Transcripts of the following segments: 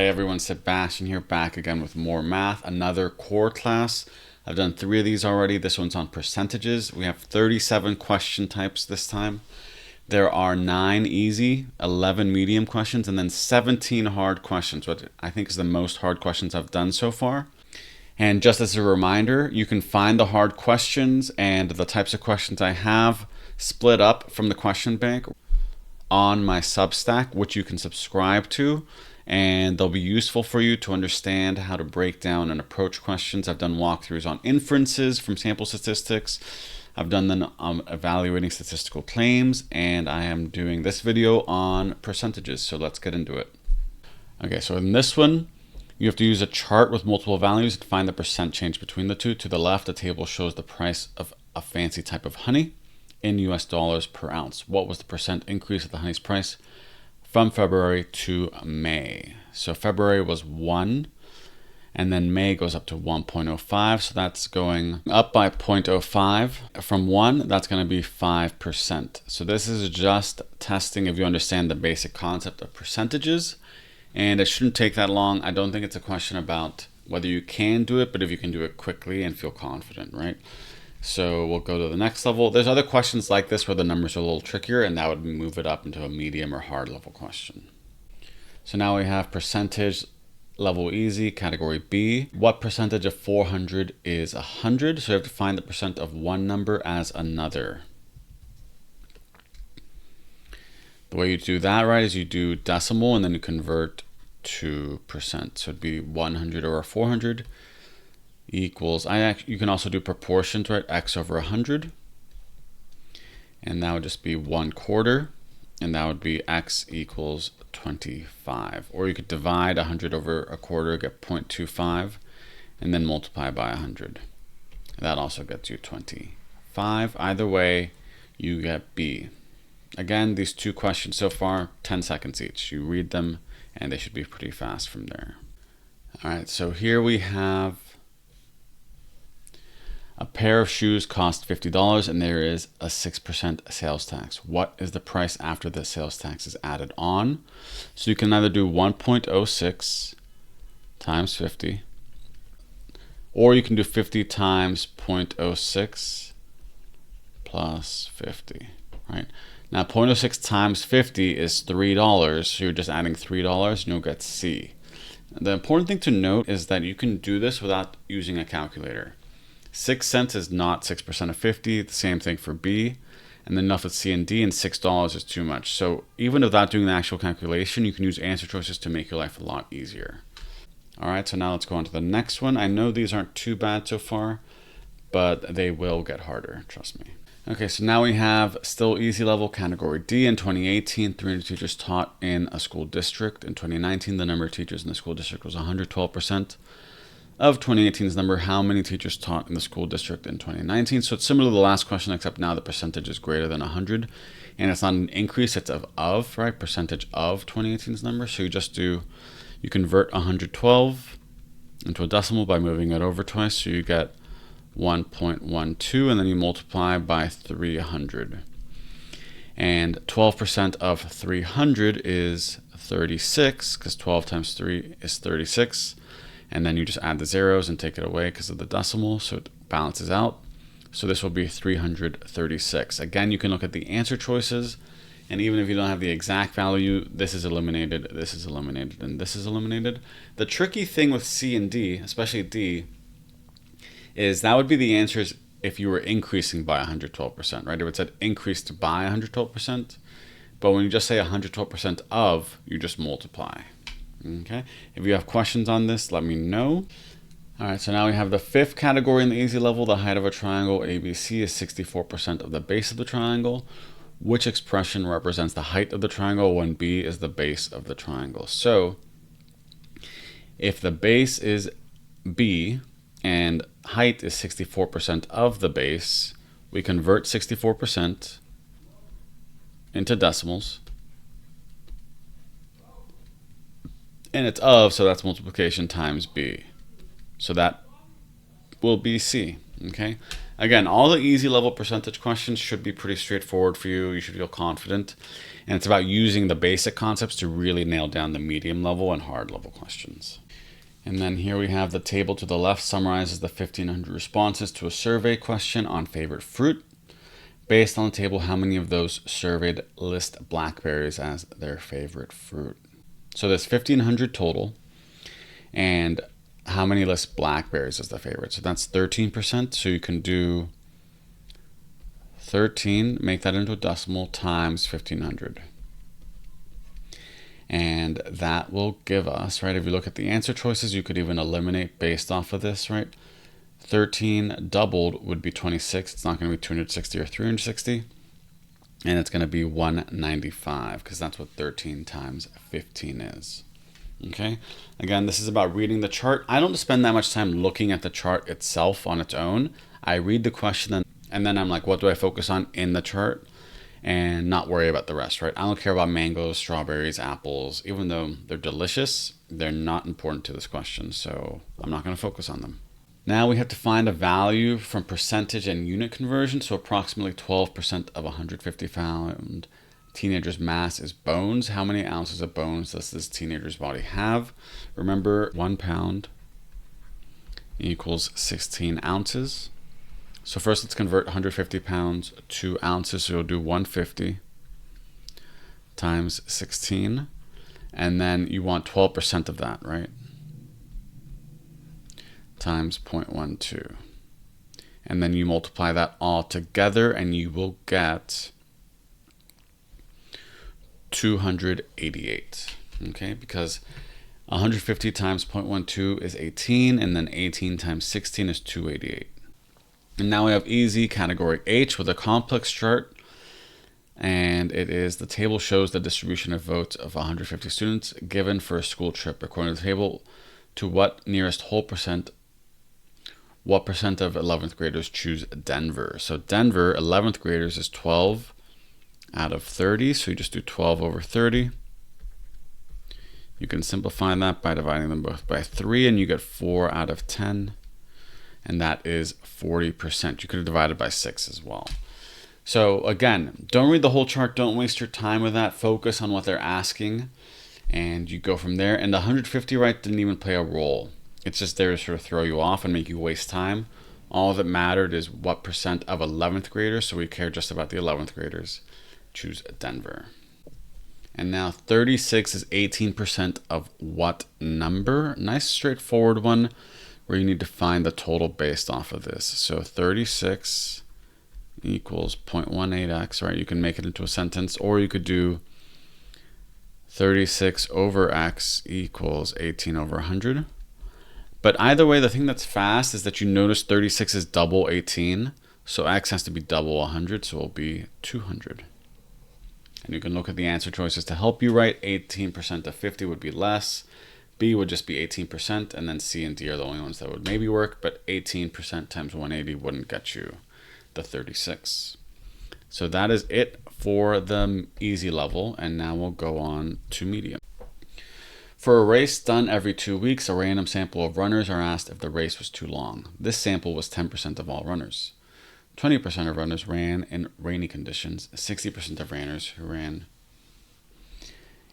Hey everyone, Sebastian here, back again with more math, another core class. I've done 3 of these already. This one's on percentages. We have 37 question types this time. There are 9 easy, 11 medium questions, and then 17 hard questions, what I think is the most hard questions I've done so far. And just as a reminder, you can find the hard questions and the types of questions I have split up from the question bank on my Substack, which you can subscribe to, and they'll be useful for you to understand how to break down and approach questions. I've done walkthroughs on inferences from sample statistics. I've done them on evaluating statistical claims, and I am doing this video on percentages. So let's get into it. Okay, so in this one, you have to use a chart with multiple values to find the percent change between the two. To the left, the table shows the price of a fancy type of honey in US dollars per ounce. What was the percent increase of the honey's price from February to May? So February was 1, and then May goes up to 1.05, so that's going up by 0.05. From 1, that's going to be 5%. So this is just testing if you understand the basic concept of percentages, and it shouldn't take that long. I don't think it's a question about whether you can do it, but if you can do it quickly and feel confident, right? So we'll go to the next level. There's other questions like this where the numbers are a little trickier, and that would move it up into a medium or hard level question. So now we have percentage level easy, category B. What percentage of 400 is 100? So you have to find the percent of one number as another. The way you do that, right, is you do decimal and then you convert to percent. So it'd be 100 over 400 equals, you can also do proportions, right? X over 100, and that would just be 1/4, and that would be X equals 25. Or you could divide 100 over 1/4, get 0.25, and then multiply by 100. That also gets you 25. Either way, you get B. Again, these 2 questions so far, 10 seconds each. You read them, and they should be pretty fast from there. All right, so here we have a pair of shoes cost $50 and there is a 6% sales tax. What is the price after the sales tax is added on? So you can either do 1.06 times 50, or you can do 50 times 0.06 plus 50, right? Now 0.06 times 50 is $3, so you're just adding $3 and you'll get C. The important thing to note is that you can do this without using a calculator. 6 cents is not 6% of 50, the same thing for B, and then enough with C and D, and $6 is too much. So even without doing the actual calculation, you can use answer choices to make your life a lot easier. All right, so now let's go on to the next one. I know these aren't too bad so far, but they will get harder, trust me. Okay, so now we have still easy level, category D. In 2018, 300 teachers taught in a school district. In 2019, the number of teachers in the school district was 112%. Of 2018's number, how many teachers taught in the school district in 2019? So it's similar to the last question, except now the percentage is greater than 100, and it's not an increase, it's of, right? Percentage of 2018's number. So you convert 112 into a decimal by moving it over twice, so you get 1.12, and then you multiply by 300. And 12% of 300 is 36, because 12 times 3 is 36. And then you just add the zeros and take it away because of the decimal, so it balances out. So this will be 336. Again, you can look at the answer choices, and even if you don't have the exact value, this is eliminated, and this is eliminated. The tricky thing with C and D, especially D, is that would be the answers if you were increasing by 112%, right? If it said increased by 112%, but when you just say 112% of, you just multiply. Okay, if you have questions on this, let me know. All right, so now we have the 5th category in the easy level. The height of a triangle ABC is 64% of the base of the triangle. Which expression represents the height of the triangle when B is the base of the triangle? So if the base is B and height is 64% of the base, we convert 64% into decimals. And it's of, so that's multiplication times B. So that will be C, okay? Again, all the easy level percentage questions should be pretty straightforward for you. You should feel confident. And it's about using the basic concepts to really nail down the medium level and hard level questions. And then here we have the table to the left summarizes the 1,500 responses to a survey question on favorite fruit. Based on the table, how many of those surveyed list blackberries as their favorite fruit? So there's 1,500 total. And how many list blackberries as their favorite? So that's 13%. So you can do 13, make that into a decimal, times 1,500. And that will give us, right, if you look at the answer choices, you could even eliminate based off of this, right? 13 doubled would be 26. It's not going to be 260 or 360. And it's going to be 195 because that's what 13 times 15 is. Okay. Again, this is about reading the chart. I don't spend that much time looking at the chart itself on its own. I read the question and then I'm like, what do I focus on in the chart? And not worry about the rest, right? I don't care about mangoes, strawberries, apples. Even though they're delicious, they're not important to this question, so I'm not going to focus on them. Now we have to find a value from percentage and unit conversion. So approximately 12% of 150-pound teenager's mass is bones. How many ounces of bones does this teenager's body have? Remember, 1 pound equals 16 ounces. So first let's convert 150 pounds to ounces. So you'll do 150 times 16. And then you want 12% of that, right? Times 0.12. And then you multiply that all together and you will get 288. Okay, because 150 times 0.12 is 18, and then 18 times 16 is 288. And now we have easy category H with a complex chart. And it is the table shows the distribution of votes of 150 students given for a school trip. According to the table, to what nearest whole percent, what percent of 11th graders choose Denver? So Denver, 11th graders is 12 out of 30. So you just do 12 over 30. You can simplify that by dividing them both by 3 and you get 4 out of 10. And that is 40%. You could have divided by 6 as well. So again, don't read the whole chart. Don't waste your time with that. Focus on what they're asking and you go from there. And the 150 right didn't even play a role. It's just there to sort of throw you off and make you waste time. All that mattered is what percent of 11th graders, so we care just about the 11th graders, choose Denver. And now 36 is 18% of what number? Nice straightforward one where you need to find the total based off of this. So 36 equals 0.18x, right? You can make it into a sentence, or you could do 36 over x equals 18 over 100. But either way, the thing that's fast is that you notice 36 is double 18. So x has to be double 100, so it'll be 200. And you can look at the answer choices to help you write. 18% of 50 would be less. B would just be 18%, and then C and D are the only ones that would maybe work, but 18% times 180 wouldn't get you the 36. So that is it for the easy level, and now we'll go on to medium. For a race done every 2 weeks, a random sample of runners are asked if the race was too long. This sample was 10% of all runners. 20% of runners ran in rainy conditions. 60% of runners who ran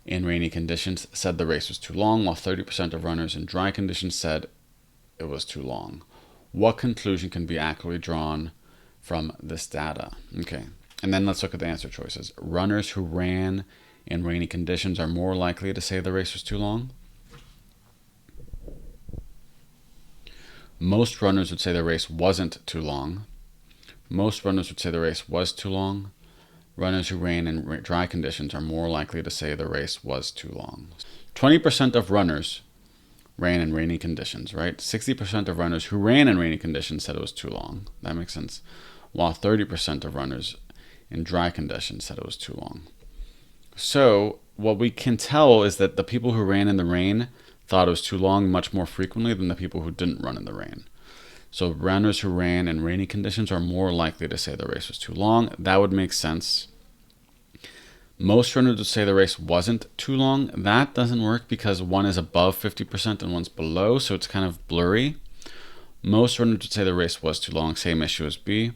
in rainy conditions said the race was too long, while 30% of runners in dry conditions said it was too long. What conclusion can be accurately drawn from this data? Okay, and then let's look at the answer choices. Runners who ran in rainy conditions are more likely to say the race was too long. Most runners would say the race wasn't too long. Most runners would say the race was too long. Runners who ran in dry conditions are more likely to say the race was too long. 20% of runners ran in rainy conditions, right? 60% of runners who ran in rainy conditions said it was too long. That makes sense. While 30% of runners in dry conditions said it was too long. So what we can tell is that the people who ran in the rain thought it was too long much more frequently than the people who didn't run in the rain. So runners who ran in rainy conditions are more likely to say the race was too long. That would make sense. Most runners would say the race wasn't too long. That doesn't work because one is above 50% and one's below, so it's kind of blurry. Most runners would say the race was too long. Same issue as B.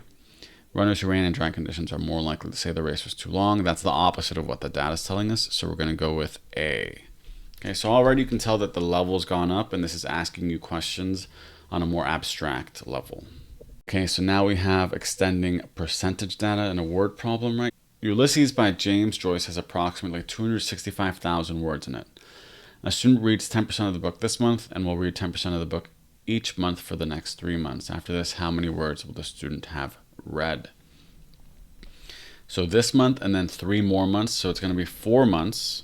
Runners who ran in dry conditions are more likely to say the race was too long. That's the opposite of what the data is telling us, so we're going to go with A. Okay, so already you can tell that the level's gone up, and this is asking you questions on a more abstract level. Okay, so now we have extending percentage data in a word problem, right? Ulysses by James Joyce has approximately 265,000 words in it. A student reads 10% of the book this month and will read 10% of the book each month for the next 3 months. After this, how many words will the student have read? So this month and then 3 more months, so it's going to be 4 months.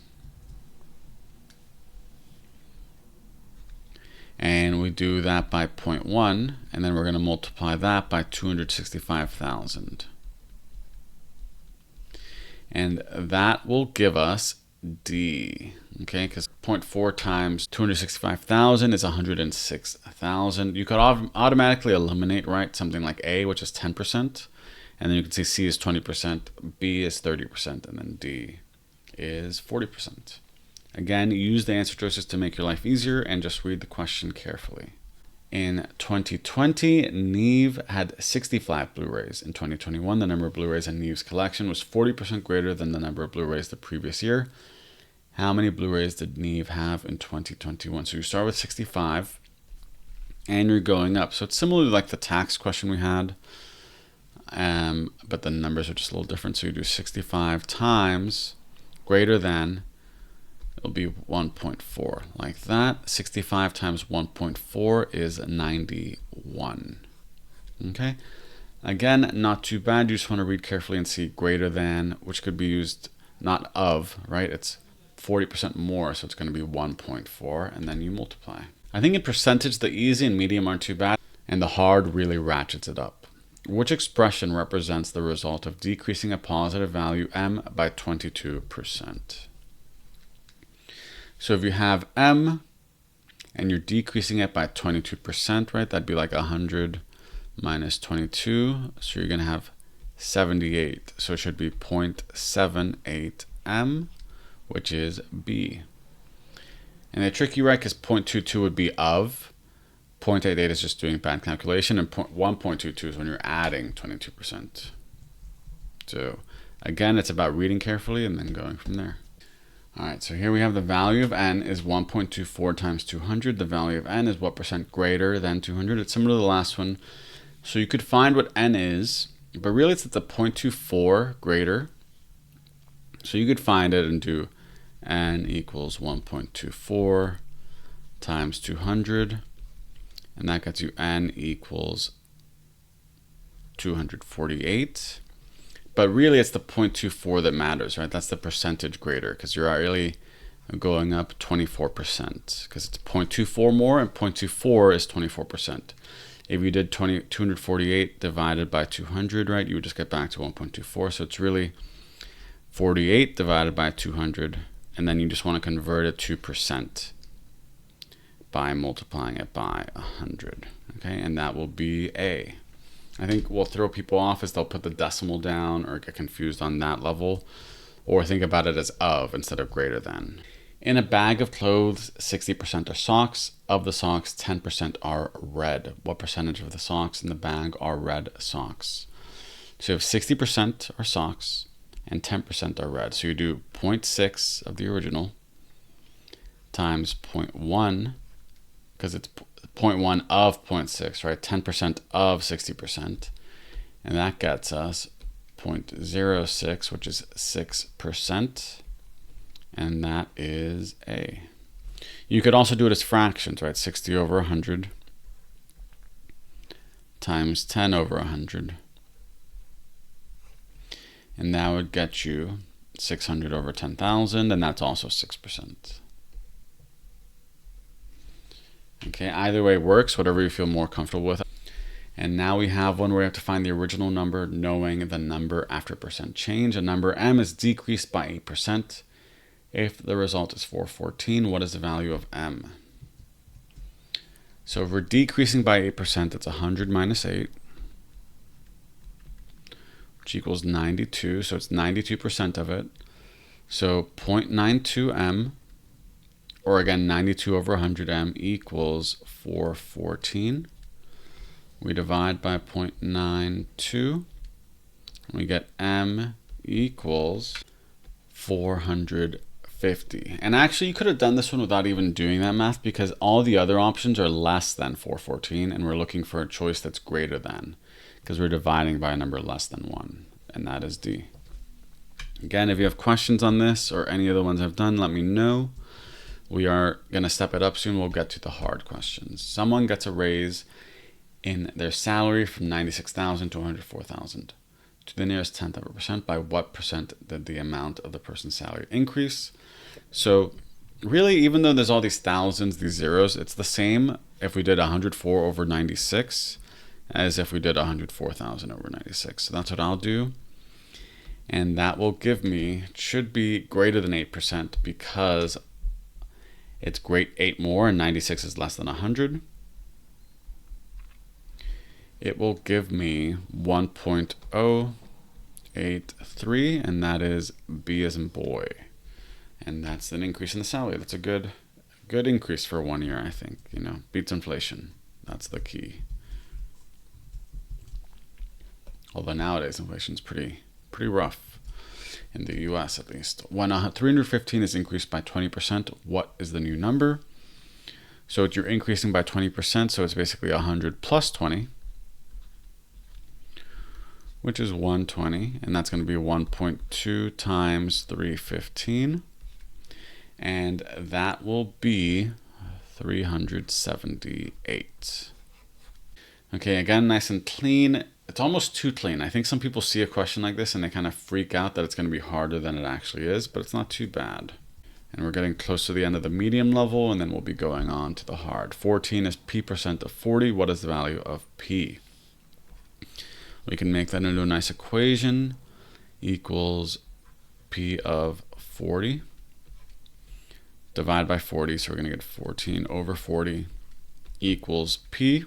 And we do that by 0.1, and then we're going to multiply that by 265,000. And that will give us D, okay, because 0.4 times 265,000 is 106,000. You could automatically eliminate, right, something like A, which is 10%, and then you can see C is 20%, B is 30%, and then D is 40%. Again, use the answer choices to make your life easier and just read the question carefully. In 2020, Neve had 65 Blu-rays. In 2021, the number of Blu-rays in Neve's collection was 40% greater than the number of Blu-rays the previous year. How many Blu-rays did Neve have in 2021? So you start with 65 and you're going up. So it's similar to like the tax question we had, but the numbers are just a little different. So you do 65 times greater than, it'll be 1.4 like that. 65 times 1.4 is 91. Okay. Again, not too bad. You just want to read carefully and see greater than, which could be used not of, right? It's 40% more, so it's going to be 1.4, and then you multiply. I think in percentage, the easy and medium aren't too bad, and the hard really ratchets it up. Which expression represents the result of decreasing a positive value m by 22%? So if you have m and you're decreasing it by 22%, right, that'd be like 100 minus 22. So you're going to have 78. So it should be 0.78 m, which is B. And the tricky, right, because 0.22 would be of. 0.88 is just doing bad calculation, and 1.22 is when you're adding 22%. So again, it's about reading carefully and then going from there. All right, so here we have the value of n is 1.24 times 200. The value of n is what percent greater than 200. It's similar to the last one. So you could find what n is, but really it's at the 0.24 greater. So you could find it and do n equals 1.24 times 200. And that gets you n equals 248. But really, it's the 0.24 that matters, right? That's the percentage greater, because you're really going up 24%, because it's 0.24 more, and 0.24 is 24%. If you did 248 divided by 200, right, you would just get back to 1.24. So it's really 48 divided by 200, and then you just want to convert it to percent by multiplying it by 100. Okay, and that will be A. I think what will throw people off is they'll put the decimal down or get confused on that level, or think about it as of instead of greater than. In a bag of clothes, 60% are socks. Of the socks, 10% are red. What percentage of the socks in the bag are red socks? So you have 60% are socks and 10% are red. So you do 0.6 of the original times 0.1, because it's 0.1 of 0.6, right? 10% of 60%. And that gets us 0.06, which is 6%. And that is A. You could also do it as fractions, right? 60 over 100 times 10 over 100. And that would get you 600 over 10,000, and that's also 6%. Okay, either way works, whatever you feel more comfortable with. And now we have one where we have to find the original number knowing the number after percent change. A number m is decreased by 8%. If the result is 414, what is the value of m? So if we're decreasing by 8%, it's 100 minus 8, which equals 92. So it's 92% of it. So 0.92 m, or again, 92 over 100 m equals 414. We divide by 0.92. We get M equals 450. And actually, you could have done this one without even doing that math, because all the other options are less than 414, and we're looking for a choice that's greater than, because we're dividing by a number less than 1, and that is D. Again, if you have questions on this or any of the ones I've done, let me know. We are going to step it up soon. We'll get to the hard questions. Someone gets a raise in their salary from 96,000 to 104,000. To the nearest tenth of a percent, by what percent did the amount of the person's salary increase? So really, even though there's all these thousands, these zeros, it's the same if we did 104 over 96 as if we did 104,000 over 96. So that's what I'll do. And that will give me, it should be greater than 8% because it's 8 more and 96 is less than 100. It will give me 1.083, and that is B as in boy. And that's an increase in the salary. That's a good increase for 1 year, I think. You know, beats inflation. That's the key. Although nowadays inflation is pretty rough in the US at least. When 315 is increased by 20%, what is the new number? So you're increasing by 20%, so it's basically 100 plus 20, which is 120, and that's going to be 1.2 times 315, and that will be 378. Okay, again, nice and clean. It's almost too clean. I think some people see a question like this and they kind of freak out that it's going to be harder than it actually is, but it's not too bad. And we're getting close to the end of the medium level, and then we'll be going on to the hard. 14 is p% of 40. What is the value of p? We can make that into a nice equation. Equals p of 40. Divide by 40, so we're going to get 14 over 40 equals p.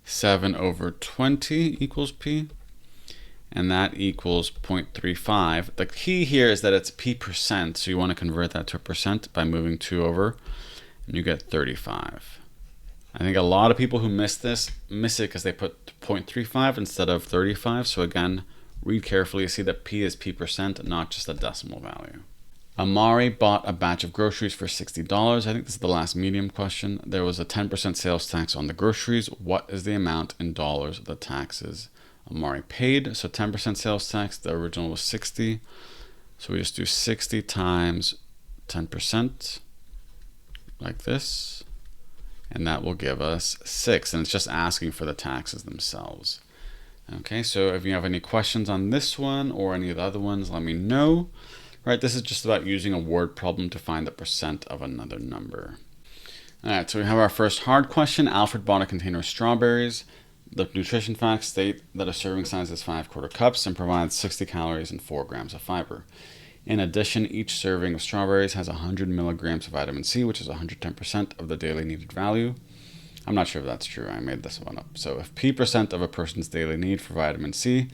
7 over 20 equals p. And that equals 0.35. The key here is that it's p%, so you want to convert that to a percent by moving 2 over, and you get 35. I think a lot of people who miss it because they put 0.35 instead of 35. So again, read carefully. See that p is p%, not just a decimal value. Amari bought a batch of groceries for $60. I think this is the last medium question. There was a 10% sales tax on the groceries. What is the amount in dollars of the taxes Amari paid? So 10% sales tax, the original was 60. So we just do 60 times 10% like this. And that will give us 6. And it's just asking for the taxes themselves. Okay, so if you have any questions on this one or any of the other ones, let me know. Right, this is just about using a word problem to find the percent of another number. All right, so we have our first hard question. Alfred bought a container of strawberries. The nutrition facts state that a serving size is 5 quarter cups and provides 60 calories and 4 grams of fiber. In addition, each serving of strawberries has 100 milligrams of vitamin C, which is 110% of the daily needed value. I'm not sure if that's true. I made this one up. So if p% of a person's daily need for vitamin C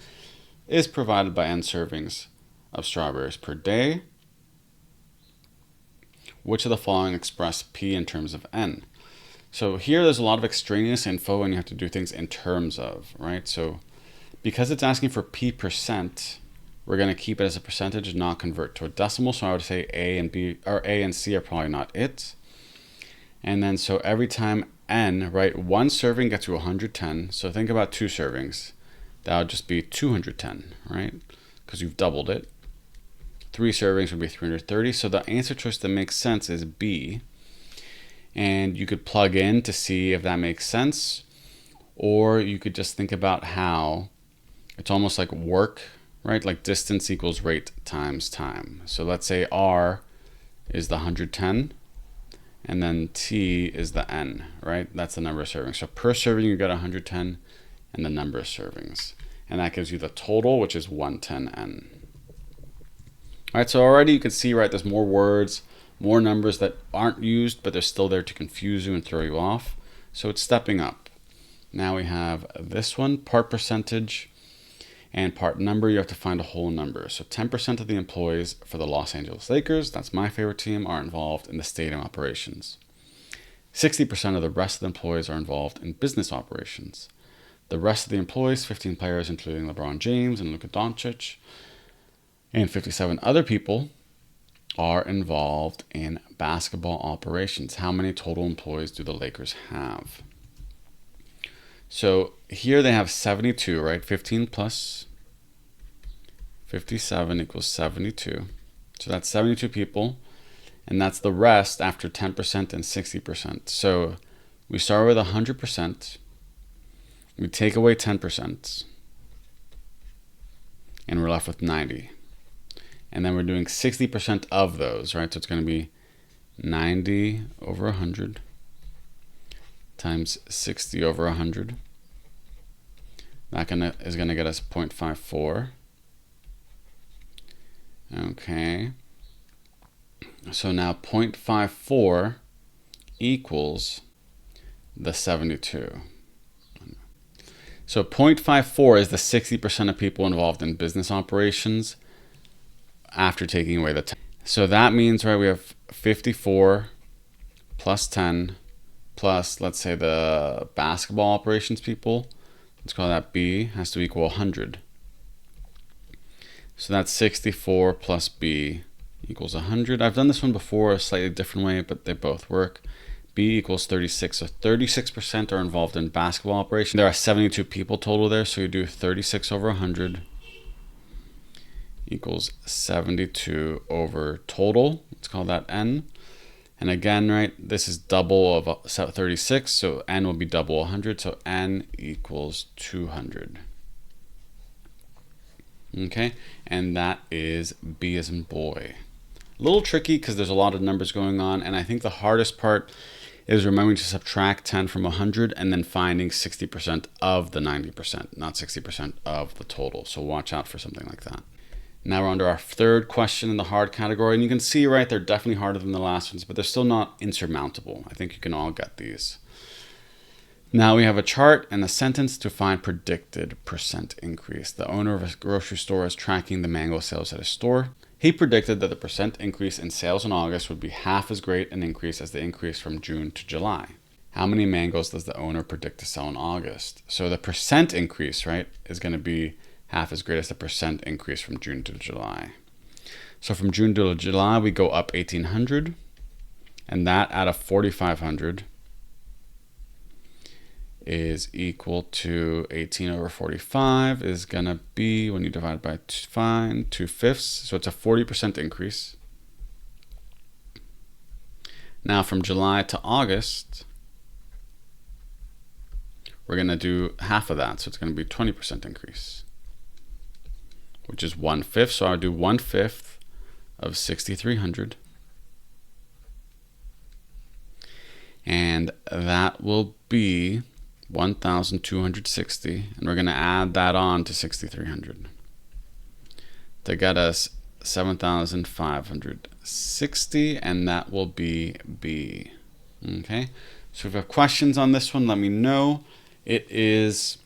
is provided by n servings of strawberries per day, which of the following express p in terms of n? So here there's a lot of extraneous info and you have to do things in terms of, right? So because it's asking for p%, we're going to keep it as a percentage and not convert to a decimal. So I would say A and B, or A and C are probably not it. And then so every time n, right, one serving gets you 110. So think about 2 servings. That would just be 210, right? Because you've doubled it. 3 servings would be 330. So the answer choice that makes sense is B. And you could plug in to see if that makes sense. Or you could just think about how it's almost like work, right? Like distance equals rate times time. So let's say R is the 110. And then T is the N, right? That's the number of servings. So per serving, you get 110 and the number of servings. And that gives you the total, which is 110N. All right, so already you can see, right, there's more words, more numbers that aren't used, but they're still there to confuse you and throw you off. So it's stepping up. Now we have this one, part percentage and part number. You have to find a whole number. So 10% of the employees for the Los Angeles Lakers, that's my favorite team, are involved in the stadium operations. 60% of the rest of the employees are involved in business operations. The rest of the employees, 15 players, including LeBron James and Luka Doncic, and 57 other people, are involved in basketball operations. How many total employees do the Lakers have? So here they have 72, right? 15 plus 57 equals 72. So that's 72 people. And that's the rest after 10% and 60%. So we start with 100%. We take away 10%. And we're left with 90. And then we're doing 60% of those, right? So it's going to be 90 over 100 times 60 over 100. That is going to get us 0.54. Okay. So now 0.54 equals the 72. So 0.54 is the 60% of people involved in business operations after taking away the 10. So that means, right, we have 54 plus 10 plus, let's say, the basketball operations people. Let's call that B, has to equal 100. So that's 64 plus B equals 100. I've done this one before a slightly different way, but they both work. B equals 36. So 36% are involved in basketball operations. There are 72 people total there, so you do 36 over 100 equals 72 over total. Let's call that N. And again, right, this is double of 36, so N will be double 100, so N equals 200. Okay, and that is B as in boy. A little tricky because there's a lot of numbers going on, and I think the hardest part is remembering to subtract 10 from 100 and then finding 60% of the 90%, not 60% of the total. So watch out for something like that. Now we're on to our third question in the hard category, and you can see, right, they're definitely harder than the last ones, but they're still not insurmountable. I think you can all get these. Now we have a chart and a sentence to find predicted percent increase. The owner of a grocery store is tracking the mango sales at his store. He predicted that the percent increase in sales in August would be half as great an increase as the increase from June to July. How many mangoes does the owner predict to sell in August? So the percent increase, right, is going to be half as great as the percent increase from June to July. So from June to July, we go up 1,800, and that out of 4,500 is equal to 18 over 45 is going to be, when you divide by 2/5, so it's a 40% increase. Now from July to August, we're going to do half of that, so it's going to be 20% increase, which is 1/5. So I'll do 1/5 of 6,300. And that will be 1,260. And we're going to add that on to 6,300 to get us 7,560. And that will be B. Okay. So if you have questions on this one, let me know. It is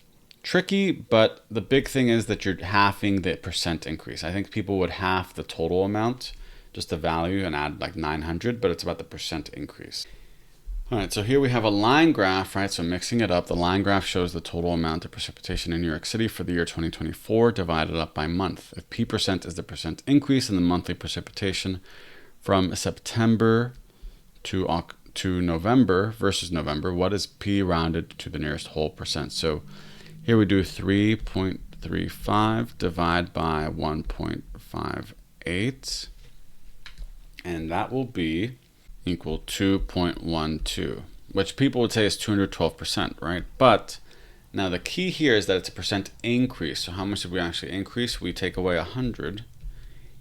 tricky, but the big thing is that you're halving the percent increase. I think people would half the total amount, just the value, and add like 900, but it's about the percent increase. All right, so here we have a line graph, right? So mixing it up, the line graph shows the total amount of precipitation in New York City for the year 2024 divided up by month. If P% is the percent increase in the monthly precipitation from September to November versus November, what is P rounded to the nearest whole percent? So here we do 3.35 divide by 1.58, and that will be equal 2.12, which people would say is 212%, right? But now the key here is that it's a percent increase. So how much did we actually increase? We take away 100,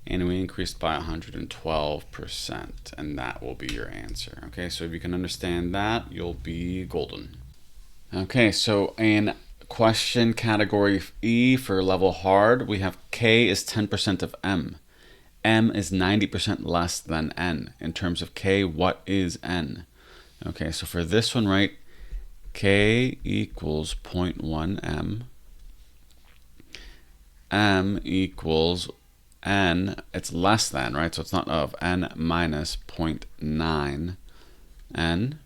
and we increased by 112%, and that will be your answer. Okay, so if you can understand that, you'll be golden. Okay, so in question category E for level hard, we have K is 10% of M. M is 90% less than N. In terms of K, what is N? Okay, so for this one, right, K equals 0.1 M. M equals N, it's less than, right? So it's not of, N minus 0.9 N.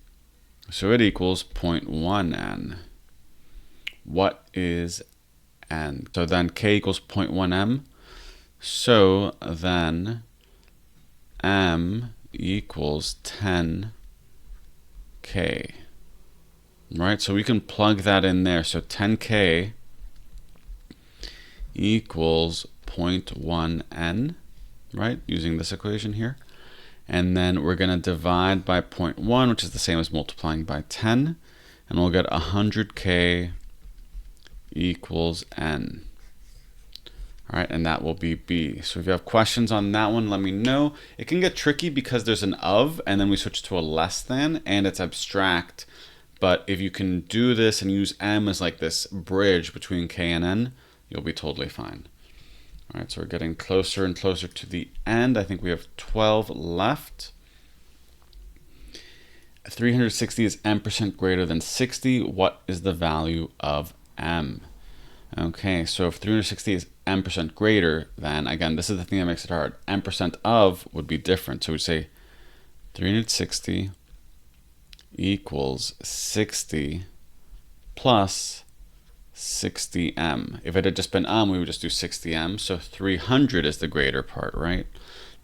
So it equals 0.1n. What is n? So then k equals 0.1 m. So then m equals 10k. Right? So we can plug that in there. So 10k equals 0.1n, right? Using this equation here. And then we're going to divide by 0.1, which is the same as multiplying by 10. And we'll get 100k equals n. All right, and that will be B. So if you have questions on that one, let me know. It can get tricky because there's an of, and then we switch to a less than, and it's abstract. But if you can do this and use m as like this bridge between k and n, you'll be totally fine. All right, so we're getting closer and closer to the end. I think we have 12 left. 360 is m% greater than 60. What is the value of m? Okay, so if 360 is m% greater than, again, this is the thing that makes it hard. M% of would be different. So we'd say 360 equals 60 plus 60m. If it had just been we would just do 60m. So 300 is the greater part, right?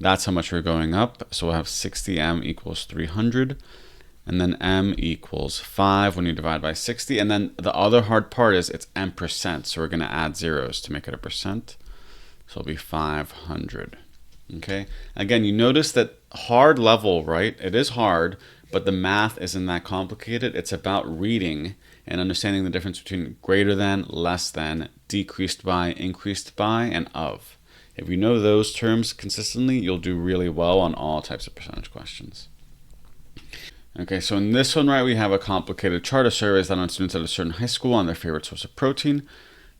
That's how much we're going up. So we'll have 60m equals 300. And then m equals 5 when you divide by 60. And then the other hard part is it's m%. So we're going to add zeros to make it a percent. So it'll be 500. Okay. Again, you notice that hard level, right? It is hard, but the math isn't that complicated. It's about reading and understanding the difference between greater than, less than, decreased by, increased by, and of. If you know those terms consistently, you'll do really well on all types of percentage questions. Okay, so in this one, right, we have a complicated chart of surveys done on students at a certain high school on their favorite source of protein.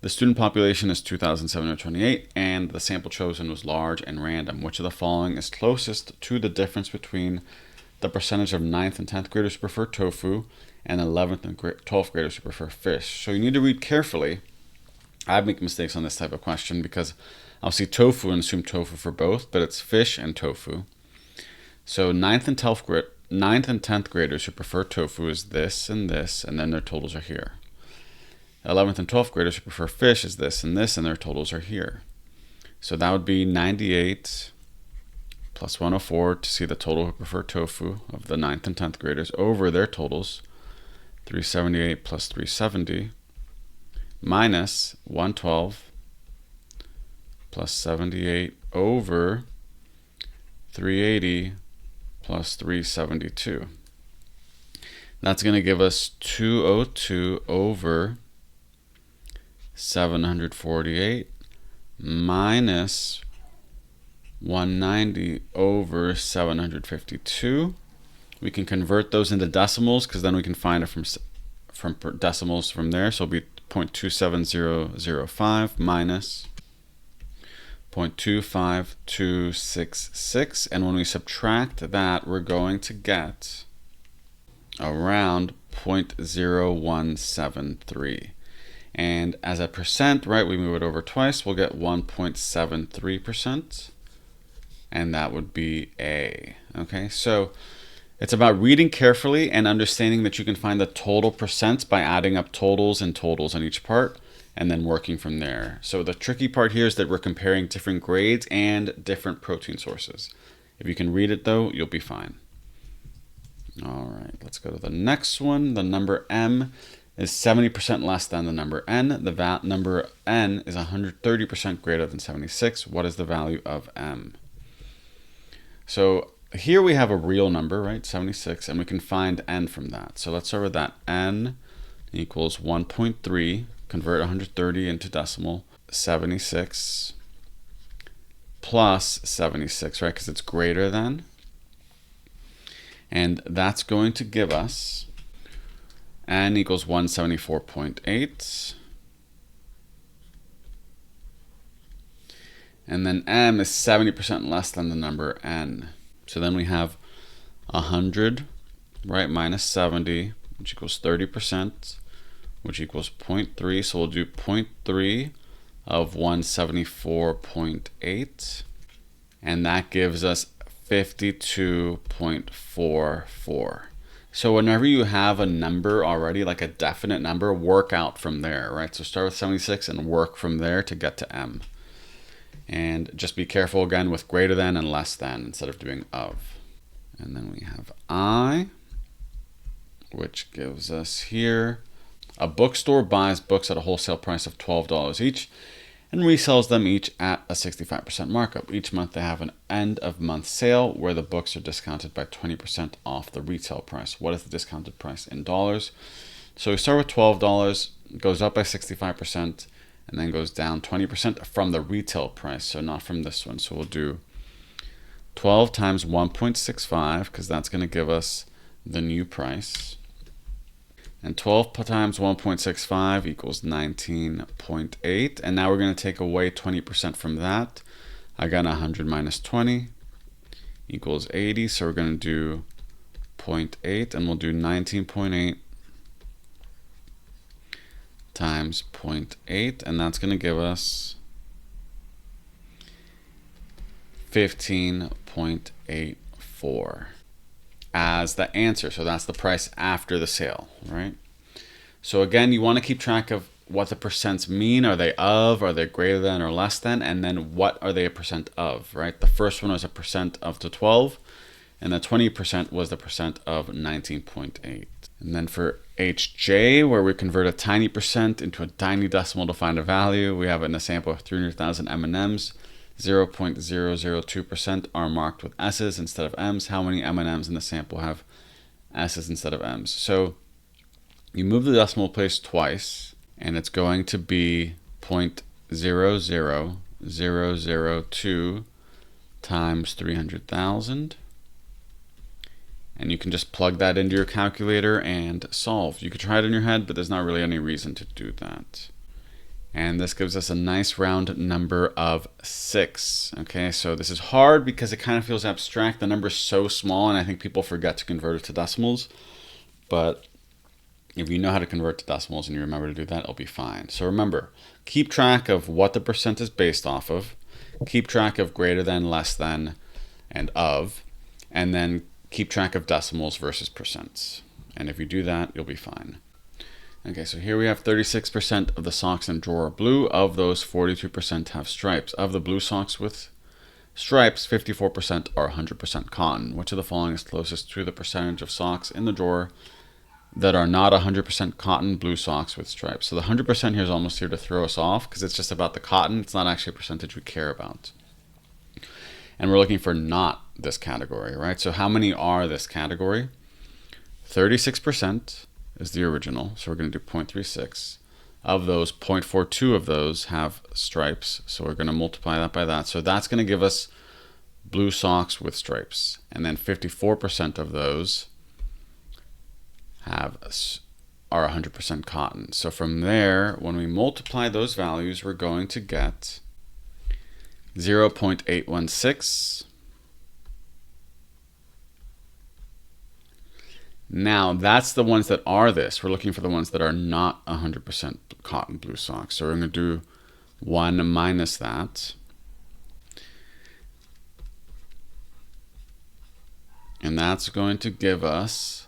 The student population is 2,728, and the sample chosen was large and random. Which of the following is closest to the difference between the percentage of 9th and 10th graders who prefer tofu and 11th and 12th graders who prefer fish? So you need to read carefully. I make mistakes on this type of question because I'll see tofu and assume tofu for both, but it's fish and tofu. So 9th and 10th graders who prefer tofu is this, and then their totals are here. 11th and 12th graders who prefer fish is this, and their totals are here. So that would be 98 plus 104 to see the total who prefer tofu of the 9th and 10th graders over their totals. 378 plus 370 minus 112 plus 78 over 380 plus 372. That's going to give us 202 over 748 minus 190 over 752. We can convert those into decimals because then we can find it from decimals from there. So it'll be 0.27005 minus 0.25266, and when we subtract that, we're going to get around 0.0173. And as a percent, right, we move it over twice, we'll get 1.73%, and that would be A. Okay, so it's about reading carefully and understanding that you can find the total percents by adding up totals and totals on each part, and then working from there. So the tricky part here is that we're comparing different grades and different protein sources. If you can read it though, you'll be fine. All right, let's go to the next one. The number m is 70% less than the number n. The number n is 130% greater than 76. What is the value of m? So here we have a real number, right, 76, and we can find n from that. So let's start with that. N equals 1.3. Convert 130 into decimal, 76 plus 76, right? Because it's greater than. And that's going to give us n equals 174.8. And then m is 70% less than the number n. So then we have 100, right, minus 70, which equals 30%. Which equals 0.3. So we'll do 0.3 of 174.8. And that gives us 52.44. So whenever you have a number already, like a definite number, work out from there, right? So start with 76 and work from there to get to M. And just be careful again with greater than and less than instead of doing of. And then we have I, which gives us here, a bookstore buys books at a wholesale price of $12 each and resells them each at a 65% markup. Each month they have an end of month sale where the books are discounted by 20% off the retail price. What is the discounted price in dollars? So we start with $12, goes up by 65%, and then goes down 20% from the retail price, so not from this one. So we'll do 12 times 1.65, because that's going to give us the new price. And 12 times 1.65 equals 19.8. And now we're going to take away 20% from that. I got 100 minus 20 equals 80. So we're going to do 0.8, and we'll do 19.8 times 0.8. And that's going to give us 15.84 as the answer. So that's the price after the sale, right? So again, you want to keep track of what the percents mean. Are they of, are they greater than or less than? And then what are they a percent of, right? The first one was a percent of to 12, and the 20% was the percent of 19.8. And then for HJ, where we convert a tiny percent into a tiny decimal to find a value, we have it in a sample of 300,000 M&Ms. 0.002% are marked with S's instead of M's. How many M&Ms in the sample have S's instead of M's? So you move the decimal place twice, and it's going to be 0.00002 times 300,000. And you can just plug that into your calculator and solve. You could try it in your head, but there's not really any reason to do that. And this gives us a nice round number of 6. Okay, so this is hard because it kind of feels abstract. The number is so small, and I think people forget to convert it to decimals. But if you know how to convert to decimals and you remember to do that, it'll be fine. So remember, keep track of what the percent is based off of. Keep track of greater than, less than, and of. And then keep track of decimals versus percents. And if you do that, you'll be fine. Okay, so here we have 36% of the socks in drawer are blue. Of those, 42% have stripes. Of the blue socks with stripes, 54% are 100% cotton. Which of the following is closest to the percentage of socks in the drawer that are not 100% cotton blue socks with stripes? So the 100% here is almost here to throw us off because it's just about the cotton. It's not actually a percentage we care about. And we're looking for not this category, right? So how many are this category? 36% is the original, so we're going to do 0.36. Of those, 0.42 of those have stripes, so we're going to multiply that by that. So that's going to give us blue socks with stripes. And then 54% of those are 100% cotton. So from there, when we multiply those values, we're going to get 0.816. Now, that's the ones that are this. We're looking for the ones that are not 100% cotton blue socks. So we're going to do 1 minus that. And that's going to give us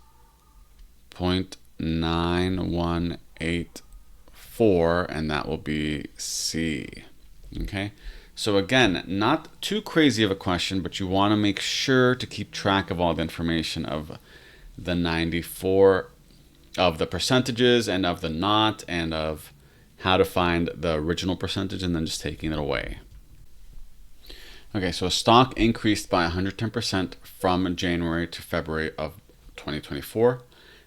0.9184, and that will be C. Okay? So again, not too crazy of a question, but you want to make sure to keep track of all the information of the 94, of the percentages and of the not, and of how to find the original percentage and then just taking it away. Okay, so stock increased by 110% from January to February of 2024.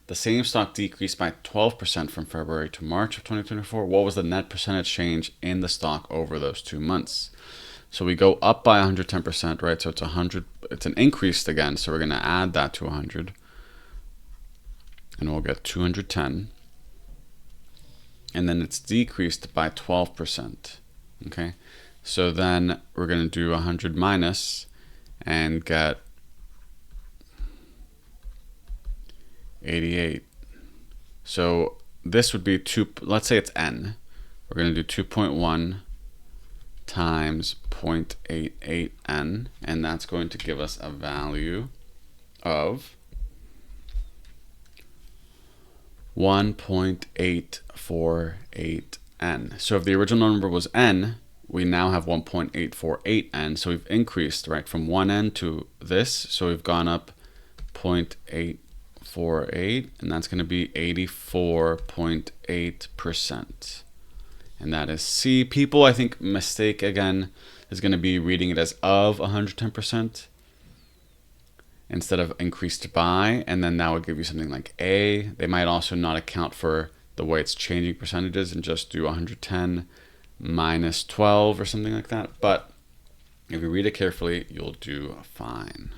The same stock decreased by 12% from February to March of 2024. What was the net percentage change in the stock over those 2 months? So we go up by 110%, right? So it's 100. It's an increase again, so we're going to add that to 100. And we'll get 210. And then it's decreased by 12%. Okay? So then we're going to do 100 minus and get 88. So this would be 2, let's say it's n. We're going to do 2.1 times 0.88n, and that's going to give us a value of 1.848n. So if the original number was n, we now have 1.848n. So we've increased, right, from 1n to this. So we've gone up 0.848, and that's going to be 84.8%. And that is C. People, I think, mistake again is going to be reading it as of 110% instead of increased by, and then that would give you something like A. They might also not account for the way it's changing percentages and just do 110 minus 12 or something like that. But if you read it carefully, you'll do fine.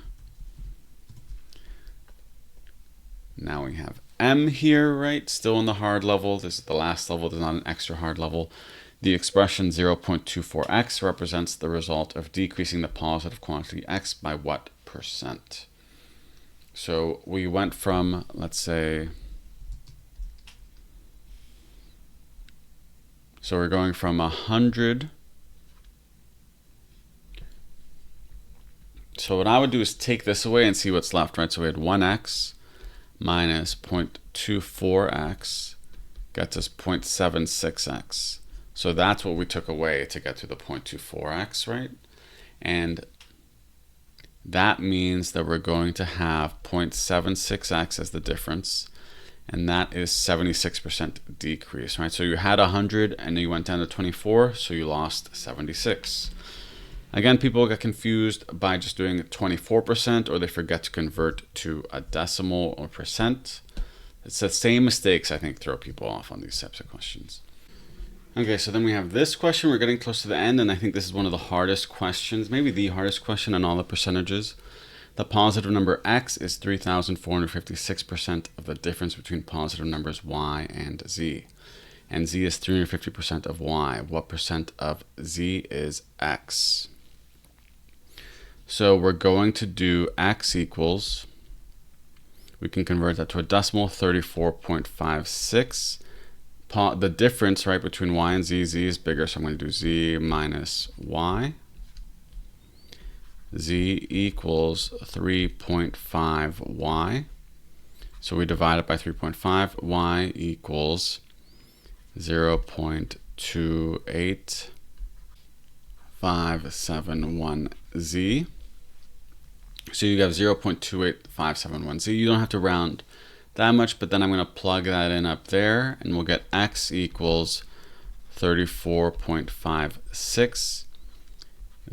Now we have M here, right? Still in the hard level. This is the last level. There's not an extra hard level. The expression 0.24x represents the result of decreasing the positive quantity x by what percent? So we went from, let's say, so we're going from 100. So what I would do is take this away and see what's left, right? So we had 1x minus 0.24x gets us 0.76x. So that's what we took away to get to the 0.24x, right? And that means that we're going to have 0.76x as the difference, and that is 76% decrease, right? So you had 100 and you went down to 24, so you lost 76. Again, people get confused by just doing 24%, or they forget to convert to a decimal or percent. It's the same mistakes, I think, throw people off on these types of questions. Okay, so then we have this question. We're getting close to the end, and I think this is one of the hardest questions, maybe the hardest question on all the percentages. The positive number x is 3,456% of the difference between positive numbers y and z. And z is 350% of y. What percent of z is x? So we're going to do x equals, we can convert that to a decimal, 34.56. The difference, right, between y and z is bigger, so I'm going to do z minus y. Z equals 3.5y. So we divide it by 3.5. Y equals 0.28571z. So you have 0.28571z. You don't have to round that much, but then I'm going to plug that in up there, and we'll get x equals 34.56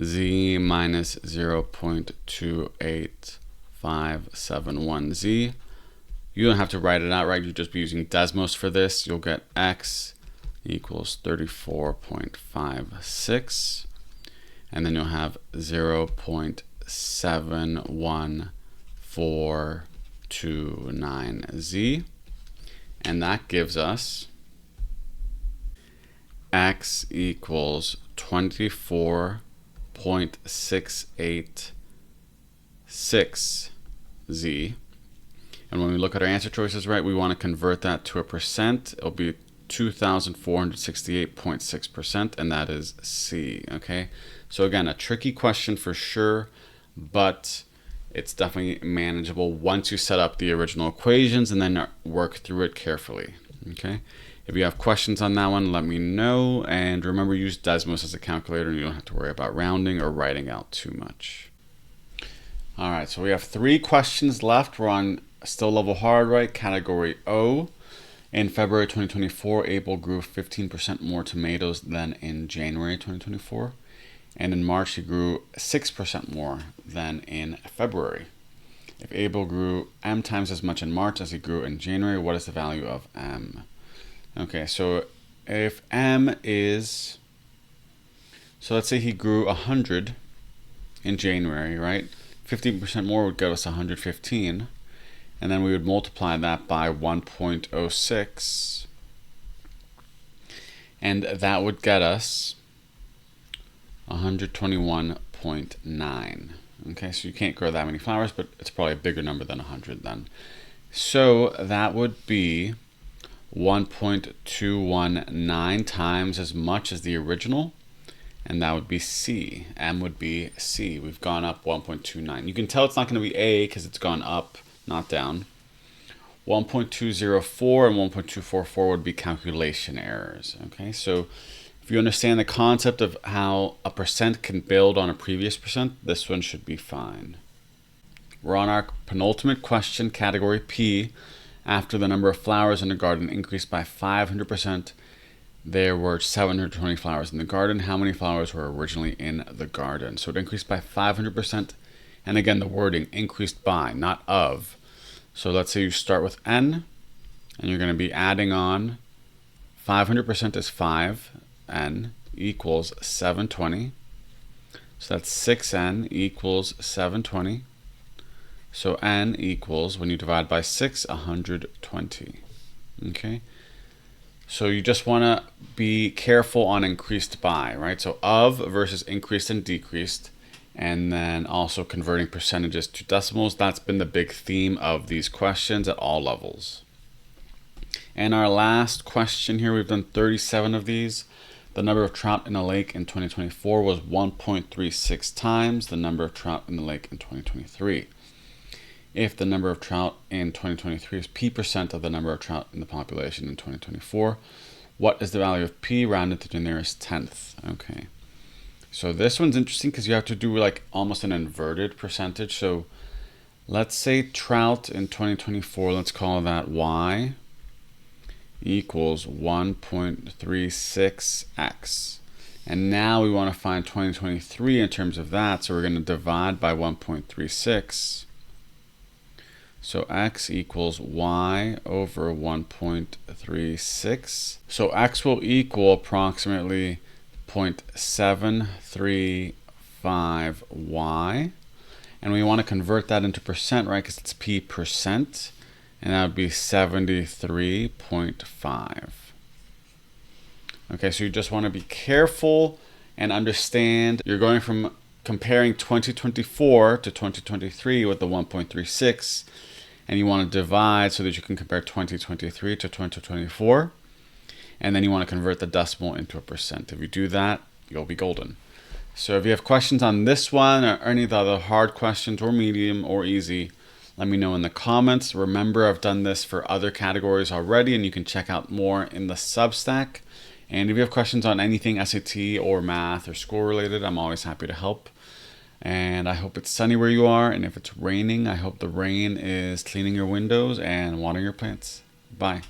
z minus 0.28571z. You don't have to write it out, right? You'll just be using Desmos for this. You'll get x equals 34.56, and then you'll have 0.71429z, and that gives us x equals 24.686z. And when we look at our answer choices, right, we want to convert that to a percent. It'll be 2,468.6%, and that is C, okay? So again, a tricky question for sure, but it's definitely manageable once you set up the original equations and then work through it carefully, okay? If you have questions on that one, let me know. And remember, use Desmos as a calculator, and you don't have to worry about rounding or writing out too much. All right, so we have 3 questions left. We're on still level hard, right? Category O. In February 2024, Abel grew 15% more tomatoes than in January 2024. And in March, he grew 6% more than in February. If Abel grew m times as much in March as he grew in January, what is the value of m? Okay, so if m is, so let's say he grew 100 in January, right? 15% more would give us 115. And then we would multiply that by 1.06. And that would get us 121.9. Okay, so you can't grow that many flowers, but it's probably a bigger number than 100 then. So that would be 1.219 times as much as the original, and that would be C. M would be C. We've gone up 1.29. You can tell it's not going to be A because it's gone up, not down. 1.204 and 1.244 would be calculation errors. Okay, so if you understand the concept of how a percent can build on a previous percent, this one should be fine. We're on our penultimate question, category P. After the number of flowers in the garden increased by 500%, there were 720 flowers in the garden. How many flowers were originally in the garden? So it increased by 500%. And again, the wording increased by, not of. So let's say you start with n, and you're going to be adding on 500% is 5n equals 720. So that's 6n equals 720. So n equals, when you divide by 6, 120. Okay? So you just want to be careful on increased by, right? So of versus increased and decreased, and then also converting percentages to decimals. That's been the big theme of these questions at all levels. And our last question here, we've done 37 of these. The number of trout in a lake in 2024 was 1.36 times the number of trout in the lake in 2023. If the number of trout in 2023 is p% of the number of trout in the population in 2024, what is the value of p rounded to the nearest tenth? Okay. So this one's interesting because you have to do like almost an inverted percentage. So let's say trout in 2024, let's call that y equals 1.36x. And now we want to find 2023 in terms of that. So we're going to divide by 1.36. So x equals y over 1.36. So x will equal approximately 0.735y, and we want to convert that into percent, right, because it's p%, and that would be 73.5. Okay, so you just want to be careful and understand you're going from comparing 2024 to 2023 with the 1.36, and you want to divide so that you can compare 2023 to 2024. And then you want to convert the decimal into a percent. If you do that, you'll be golden. So if you have questions on this one or any of the other hard questions or medium or easy, let me know in the comments. Remember, I've done this for other categories already, and you can check out more in the Substack. And if you have questions on anything SAT or math or school related, I'm always happy to help. And I hope it's sunny where you are. And if it's raining, I hope the rain is cleaning your windows and watering your plants. Bye.